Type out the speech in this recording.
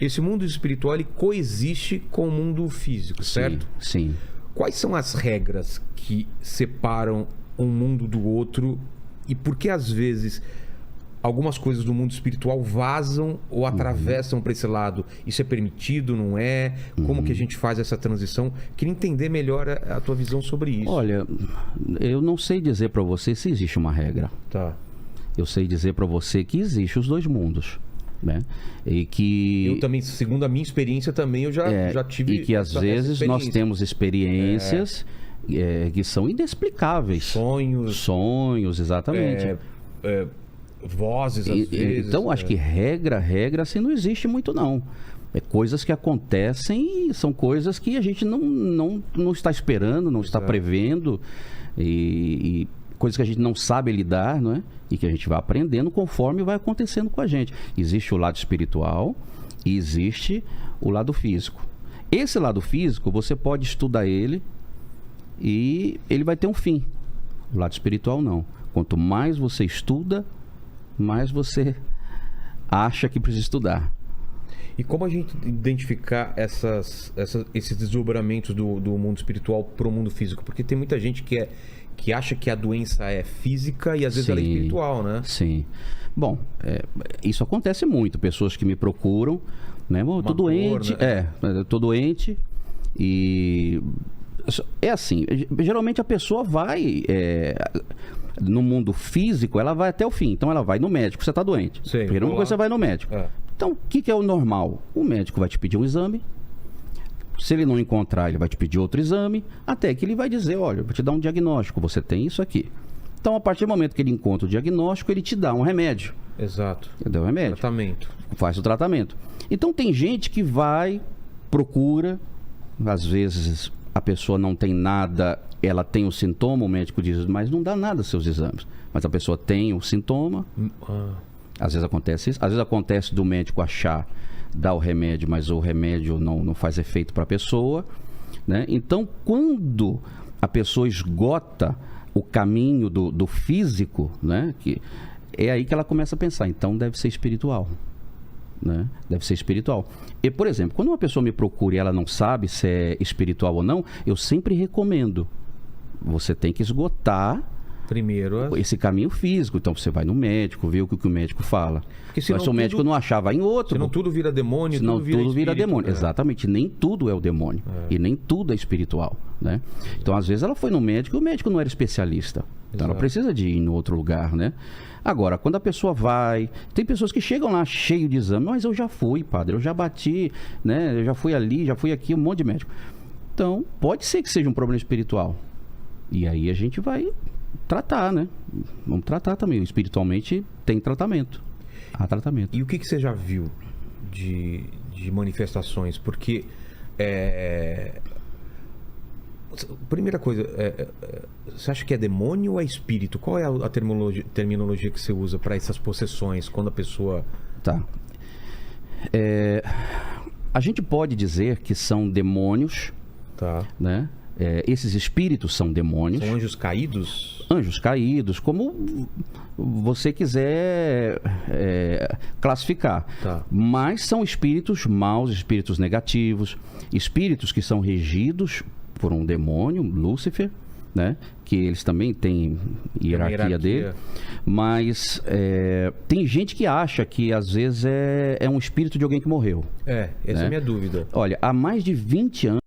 esse mundo espiritual ele coexiste com o mundo físico, certo? Sim. Quais são as regras que separam um mundo do outro e por que às vezes algumas coisas do mundo espiritual vazam ou atravessam para esse lado? Isso é permitido, não é? Como que a gente faz essa transição? Queria entender melhor a tua visão sobre isso. Olha, eu não sei dizer para você se existe uma regra. Tá. Eu sei dizer para você que existe os dois mundos, né? E que Eu também, segundo a minha experiência também, eu já tive. E que às vezes nós temos experiências que são inexplicáveis. Sonhos, exatamente. Vozes, às vezes. Então, acho que regra assim não existe muito, não. Coisas que acontecem e são coisas que a gente não está esperando, não está prevendo. E coisas que a gente não sabe lidar, não é? E que a gente vai aprendendo conforme vai acontecendo com a gente. Existe o lado espiritual e existe o lado físico. Esse lado físico, você pode estudar ele e ele vai ter um fim. O lado espiritual, não. Quanto mais você estuda, mais você acha que precisa estudar. E como a gente identificar esses desdobramentos do mundo espiritual para o mundo físico? Porque tem muita gente que acha que a doença é física e às vezes ela é espiritual, né? Sim. Bom, isso acontece muito. Pessoas que me procuram, né? Eu tô doente, eu tô doente e... É assim, geralmente a pessoa vai... no mundo físico, ela vai até o fim. Então ela vai no médico, você está doente. Primeira coisa, você vai no médico. Então, o que é o normal? O médico vai te pedir um exame. Se ele não encontrar, ele vai te pedir outro exame. Até que ele vai dizer, olha, eu vou te dar um diagnóstico. Você tem isso aqui. Então, a partir do momento que ele encontra o diagnóstico, ele te dá um remédio. Exato. Entendeu? Um remédio. Tratamento. Faz o tratamento. Então, tem gente que vai, procura. Às vezes, a pessoa não tem nada... Ela tem o sintoma, o médico diz, mas não dá nada aos seus exames. Mas a pessoa tem o sintoma. Às vezes acontece isso. Às vezes acontece do médico achar, dar o remédio, mas o remédio não faz efeito para a pessoa, né? Então, quando a pessoa esgota o caminho do físico, né? Que é aí que ela começa a pensar, então deve ser espiritual. Né? Deve ser espiritual. E, por exemplo, quando uma pessoa me procura e ela não sabe se é espiritual ou não, eu sempre recomendo. Você tem que esgotar primeiro esse caminho físico. Então você vai no médico, vê o que o médico fala. Mas se o médico não achar, vai em outro. Senão tudo vira demônio, senão tudo vira demônio. Né? Exatamente. Nem tudo é o demônio. E nem tudo é espiritual. Né? Então, às vezes, ela foi no médico e o médico não era especialista. Então, ela precisa de ir em outro lugar, né? Agora, quando a pessoa vai... Tem pessoas que chegam lá cheio de exame. Mas eu já fui, padre. Eu já bati, né? Eu já fui ali, já fui aqui, um monte de médico. Então, pode ser que seja um problema espiritual. E aí a gente vai tratar, né? Vamos tratar também. Espiritualmente tem tratamento. Há tratamento. E o que você já viu de manifestações? Porque... Primeira coisa, você acha que é demônio ou é espírito? Qual é a terminologia que você usa para essas possessões, quando a pessoa... Tá. A gente pode dizer que são demônios, né? Esses espíritos são demônios. São anjos caídos? Anjos caídos, como você quiser classificar. Mas são espíritos maus, espíritos negativos, espíritos que são regidos por um demônio, Lúcifer, né? Que eles também têm hierarquia dele. Mas tem gente que acha que às vezes é um espírito de alguém que morreu. Essa é a minha dúvida. Olha, há mais de 20 anos